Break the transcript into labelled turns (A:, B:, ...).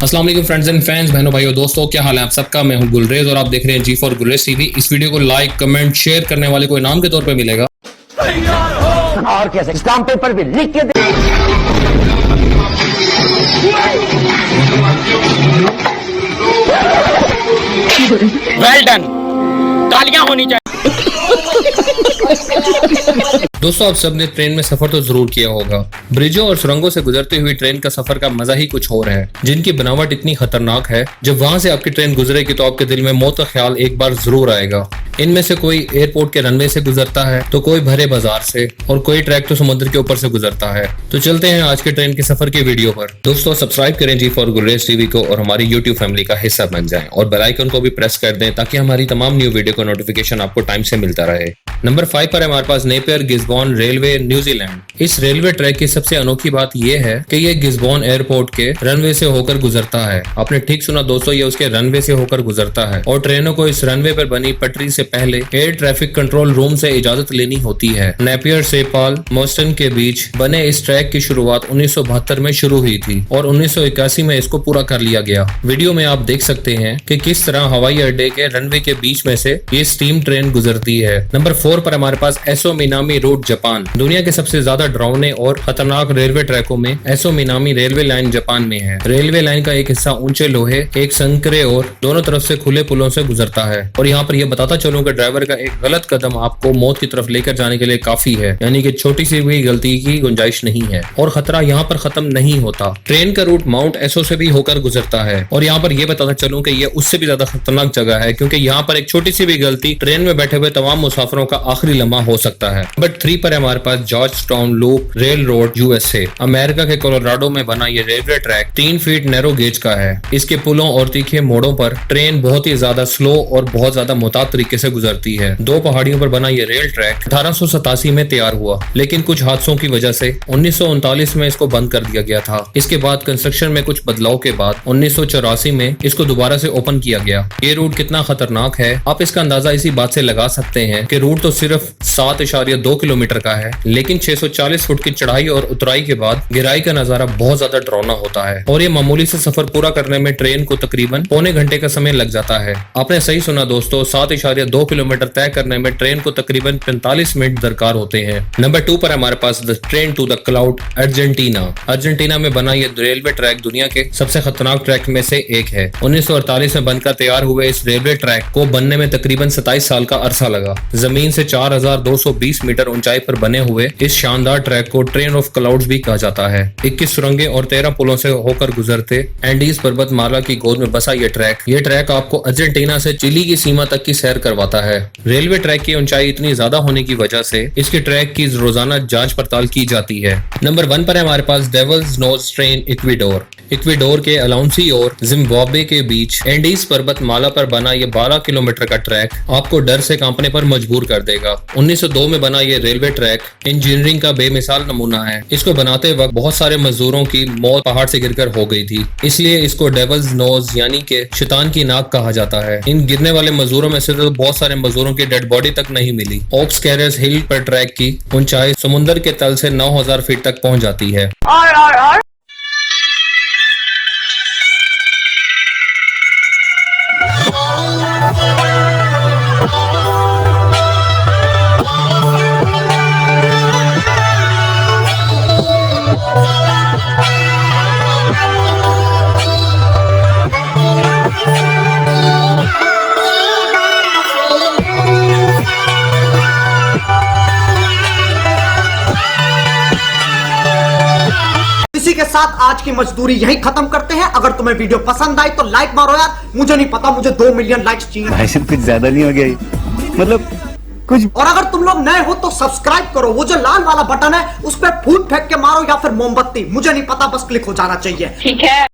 A: अस्सलाम वालेकुम friends and fans, बहनों भाइयों दोस्तों, क्या हाल है आप सबका। मैं हूं गुलरेज और आप देख रहे हैं जी फॉर गुलरेज टीवी। इस वीडियो को लाइक कमेंट शेयर करने वाले को इनाम के तौर पे मिलेगा।
B: और कैसे स्टाम्प पेपर भी लिख के दे।
C: वेल डन, तालियां होनी चाहिए।
A: दोस्तों, आप सबने ट्रेन में सफर तो जरूर किया होगा। ब्रिजों और सुरंगों से गुजरते हुए ट्रेन का सफर का मजा ही कुछ और है, जिनकी बनावट इतनी खतरनाक है। जब वहां से आपकी ट्रेन गुजरेगी तो आपके दिल में मौत का ख्याल एक बार जरूर आएगा। इनमें से कोई एयरपोर्ट के रनवे से गुजरता है, तो कोई भरे बाजार से, और कोई ट्रैक तो समुद्र के ऊपर से गुजरता है। तो चलते हैं आज के ट्रेन के सफर की वीडियो पर। दोस्तों, सब्सक्राइब करें जी फॉर गुलरेज टीवी को और हमारी यूट्यूब फैमिली का हिस्सा बन जाएं, और बेल आइकन को भी प्रेस कर दें ताकि हमारी तमाम न्यू वीडियो का नोटिफिकेशन आपको टाइम से मिलता रहे। नंबर 5 पर हमारे पास नेपियर गिस्बॉन रेलवे न्यूजीलैंड। इस रेलवे ट्रैक की सबसे अनोखी बात यह है कि ये गिस्बॉन एयरपोर्ट के रनवे से होकर गुजरता है। आपने ठीक सुना दोस्तों, ये उसके रनवे से होकर गुजरता है और ट्रेनों को इस रनवे पर बनी पटरी से पहले एयर ट्रैफिक कंट्रोल रूम से इजाजत लेनी होती है। नेपियर से पाल मोस्टन के बीच बने इस ट्रैक की शुरुआत 1972 में शुरू हुई थी और 1981 में इसको पूरा कर लिया गया। वीडियो में आप देख सकते हैं कि किस तरह हवाई अड्डे के रनवे के बीच में से ये स्टीम ट्रेन गुजरती है। नंबर 4 पर हमारे पास एसो मिनामी रोड जापान। दुनिया के सबसे ज्यादा डरावने और खतरनाक रेलवे ट्रैकों में एसो मिनामी रेलवे लाइन जापान में है। रेलवे लाइन का एक हिस्सा ऊंचे लोहे, एक संकरे और दोनों तरफ से खुले पुलों से गुजरता है। और यहाँ पर यह बताता चलूं कि ड्राइवर का एक गलत कदम आपको मौत की तरफ लेकर जाने के लिए काफी है, यानी कि छोटी सी भी गलती की गुंजाइश नहीं है। और खतरा यहाँ पर खत्म नहीं होता। ट्रेन का रूट माउंट एसो से भी होकर गुजरता है। और यहाँ पर यह बताता चलूं कि यह उससे भी ज्यादा खतरनाक जगह है, क्योंकि यहाँ पर एक छोटी सी भी गलती ट्रेन में बैठे हुए तमाम मुसाफिरों का आखिरी लम्हा हो सकता है। नंबर 3 पर हमारे पास Georgetown loop railroad USA. America के कोलोराडो में बना ये railway track 3 feet narrow gauge का है। इसके पुलों और तीखे मोड़ों पर ट्रेन बहुत ही ज्यादा स्लो और बहुत ज्यादा मुताब तरीके से गुजरती है। 2 पहाड़ियों पर बना ये रेल ट्रैक 1887 में तैयार हुआ, लेकिन कुछ हादसों की वजह से 1939 में इसको बंद कर दिया गया था। इसके बाद कंस्ट्रक्शन में कुछ बदलाव के बाद 1984 में इसको दोबारा से ओपन किया गया। ये रूट कितना खतरनाक है आप इसका अंदाजा इसी बात से लगा सकते हैं कि रूट तो सिर्फ 7.2 किलोमीटर का है, लेकिन 640 फुट की चढ़ाई और उतराई के बाद गिराई का नजारा बहुत ज्यादा डरावना होता है। और ये मामूली से सफर पूरा करने में ट्रेन को तकरीबन पौने घंटे का समय लग जाता है। आपने सही सुना दोस्तों, 7.2 किलोमीटर तय करने में ट्रेन को तकरीबन 45 मिनट दरकार होते हैं। नंबर 2 पर हमारे पास the train to the cloud Argentina. Argentina में बना ये रेलवे ट्रैक दुनिया के सबसे खतरनाक ट्रैक में से एक है। 1948 में बनकर तैयार हुए इस रेलवे ट्रैक को बनने में तकरीबन 27 साल का अरसा लगा। जमीन से 4220 मीटर ऊंचाई पर बने हुए इस शानदार ट्रैक को ट्रेन ऑफ क्लाउड्स भी कहा जाता है। 21 सुरंगें और 13 पुलों से होकर गुजरते एंडीज पर्वतमाला की गोद में बसा ये ट्रैक आपको अर्जेंटीना से चिली की सीमा तक की सैर करवाता है। रेलवे ट्रैक की ऊंचाई इतनी ज्यादा होने की वजह से इसके ट्रैक की रोजाना जांच पड़ताल की जाती है। नंबर 1 पर हमारे पास डेविल्स नोज ट्रेन इक्वेडोर के अलाउंसी और जिम्बाब्वे के बीच एंडीज पर्वतमाला पर बना ये 12 किलोमीटर का ट्रैक आपको डर से कांपने पर मजबूर कर देगा। 1902 में बना ये रेलवे ट्रैक इंजीनियरिंग का बेमिसाल नमूना है। इसको बनाते वक्त बहुत सारे मजदूरों की मौत पहाड़ से गिरकर हो गई थी, इसलिए इसको डेविल्स नोज यानी कि शैतान की नाक कहा जाता है। इन गिरने वाले मजदूरों में से तो बहुत सारे मजदूरों की डेड बॉडी तक नहीं मिली। ओक्स कैरस हिल पर ट्रैक की ऊंचाई समुद्र के तल से 9000 फीट तक पहुंच जाती है।
D: इसी के साथ आज की मजदूरी यही खत्म करते हैं। अगर तुम्हें वीडियो पसंद आई तो लाइक मारो यार। मुझे नहीं पता, मुझे 2 मिलियन लाइक्स चाहिए।
B: भाई साहब कुछ ज्यादा नहीं हो गया मतलब कुछ।
D: और अगर तुम लोग नए हो तो सब्सक्राइब करो। वो जो लाल वाला बटन है उस पर फूट फेंक के मारो या फिर मोमबत्ती, मुझे नहीं पता, बस क्लिक हो जाना चाहिए।
C: ठीक है।